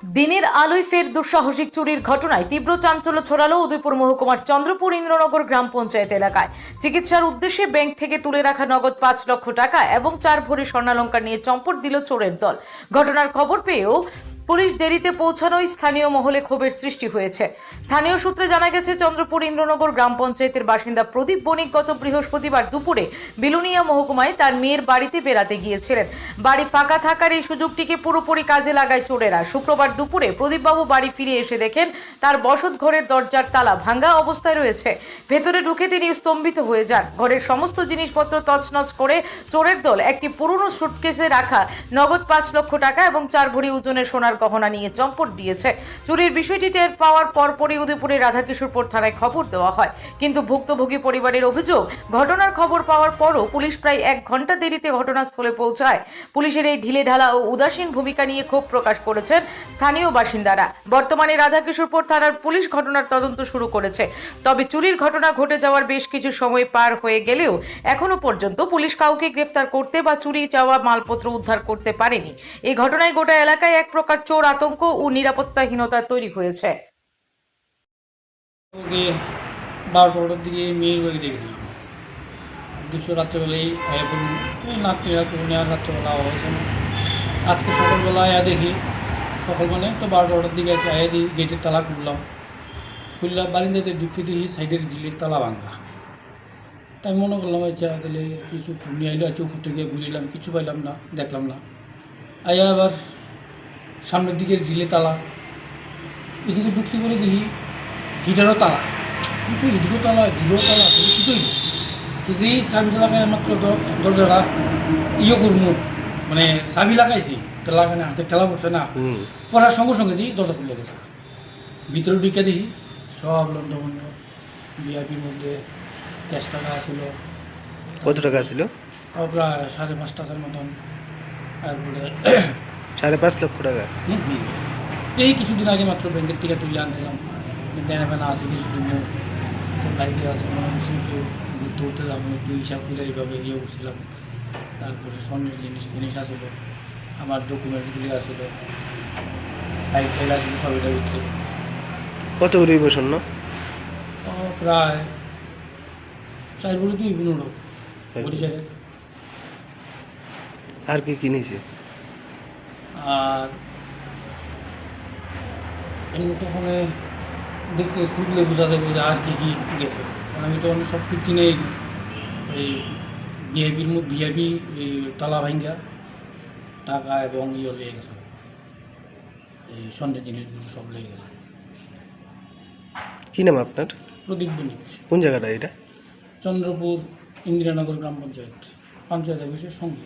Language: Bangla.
দিনের আলোয় ফের দুঃসাহসিক চুরির ঘটনায় তীব্র চাঞ্চল্য ছড়ালো উদয়পুর মহকুমার চন্দ্রপুর ইন্দ্রনগর গ্রাম পঞ্চায়েত এলাকায়। চিকিৎসার উদ্দেশ্যে ব্যাংক থেকে তুলে রাখা নগদ ৫ লক্ষ টাকা এবং ৪ ভরি স্বর্ণালংকার নিয়ে চম্পট দিল চোরের দল। ঘটনার খবর পেয়েও পুলিশ দেরিতে পৌঁছানোয় স্থানীয় মহলে ক্ষোভের সৃষ্টি হয়েছে। স্থানীয় সূত্রে জানা গেছে, চন্দ্রপুর ইন্দ্রনগর গ্রাম পঞ্চায়েতের বাসিন্দা প্রদীপ বণিক গত বৃহস্পতিবার দুপুরে বিলুনিয়া মহকুমায় তার মেয়ের বাড়িতে বেড়াতে গিয়েছিলেন। বাড়ি ফাঁকা থাকার এই সুযোগটিকে পুরোপুরি কাজে লাগায় চোরেরা। শুক্রবার দুপুরে প্রদীপবাবু বাড়ি ফিরে এসে দেখেন তার বসত ঘরের দরজার তালা ভাঙা অবস্থায় রয়েছে। ভেতরে ঢুকে তিনি স্তম্ভিত হয়ে যান। ঘরের সমস্ত জিনিসপত্র তছনছ করে চোরের দল একটি পুরনো সুটকেসে রাখা নগদ ৫ লক্ষ টাকা এবং ৪ ভরি ওজনের সোনার গহনা নিয়ে চম্পট দিয়েছে। চুরির বিষয়টি টের পাওয়ার পরপরই উদয়পুরের রাধাকিশোরপুর থানায় খবর দেওয়া হয়, কিন্তু ভুক্তভোগী পরিবারের অভিযোগ, ঘটনার খবর পাওয়ার পরও পুলিশ প্রায় ১ ঘন্টা দেরিতে ঘটনাস্থলে পৌঁছায়। পুলিশের এই ঢিলেঢালা ও উদাসীন ভূমিকা নিয়ে ক্ষোভ প্রকাশ করেছেন স্থানীয় বাসিন্দারা। বর্তমানে রাধাকিশোরপুর থানার পুলিশ ঘটনার তদন্ত শুরু করেছে। তবে চুরির ঘটনা ঘটে যাওয়ার বেশ কিছু সময় পার হয়ে গেলেও এখনো পর্যন্ত পুলিশ কাউকে গ্রেফতার করতে বা চুরি যাওয়া মালপত্র উদ্ধার করতে পারেনি। এই ঘটনায় গোটা এলাকায় এক প্রকার চোর আতঙ্ক ও নিরাপত্তাহীনতা তৈরি হয়েছে। 12টার দিকে মেয়ের বাড়ি দেখেছিলাম। রাত্রেবেলায় নাতনিরা করুণিয়ার রাত্রেবেলা হয়েছে। আজকে সকালবেলা আয়া দেখি, সকাল মানে তো 12টার দিকে আছে, আয়া দিই গেটের তালা খুললাম। বারিন্দাতে ঢুকে দিই সাইডের গিলের তালা ভাঙা। তাই মনে করলাম আচ্ছা তাহলে কিছু ঘুমিয়ে আইলো, আছে উপর থেকে ঘুরিলাম, কিছু পাইলাম না, দেখলাম না। আয়া আবার সামনের দিকের গিলে তালা, এদিকে ঢুকছি বলে দেখি হিটারও তালা, কিন্তু এদিকেও তালা গিলেও তালা, কিছুই নেই। তো যেই চাবি লাগাই মাত্র দরজাটা করবো, মানে চাবি লাগাইছি, তেলা মানে হাতে ঠেলা পড়ছে না, পড়ার সঙ্গে সঙ্গে দিই দরজা খুলে গেছে। ভিতরে ঢুকে দেখি সব লন্ডন ভিআইপির মধ্যে ক্যাশ টাকা ছিল। কত টাকা ছিল? প্রায় 5.5 টাকার মতন। তারপরে 5.5 লক্ষ টাকা। এই কিছুদিন আগে মাত্র ব্যাংকের টিকা তুলে আনছিলাম, দেনা ফেনা আছে কিছুদিন, তো বাইকে আছে ঘুরতে ঘুরতে যাবো, একটু হিসাব করে এইভাবে ইয়ে করছিলাম। তারপরে স্বর্ণের জিনিস আসলো, আমার ডকুমেন্টসগুলি আসলো, বাইক টাইল আসলো, সব এটা হচ্ছে। কত করে স্বর্ণ? প্রায় 4 ভরি 2.15 বরিশালে। আর কি কিনেছে? আর এমনি তখন দেখতে খুঁজলে বোঝা যাবে যে আর কি গেছে, কারণ আমি তো অনেক সব কিছু কিনেই এই ভিআইপি এই তালা ভাঙ্গা টাকা এবং লেগে গেছে, এই স্বর্ণের জিনিসগুলো সব লেগে গেছে। কি নাম আপনার? প্রদীপ বণিক। কোন জায়গাটা এটা? চন্দ্রপুর ইন্দিরানগর গ্রাম পঞ্চায়েত অফিসের সঙ্গে।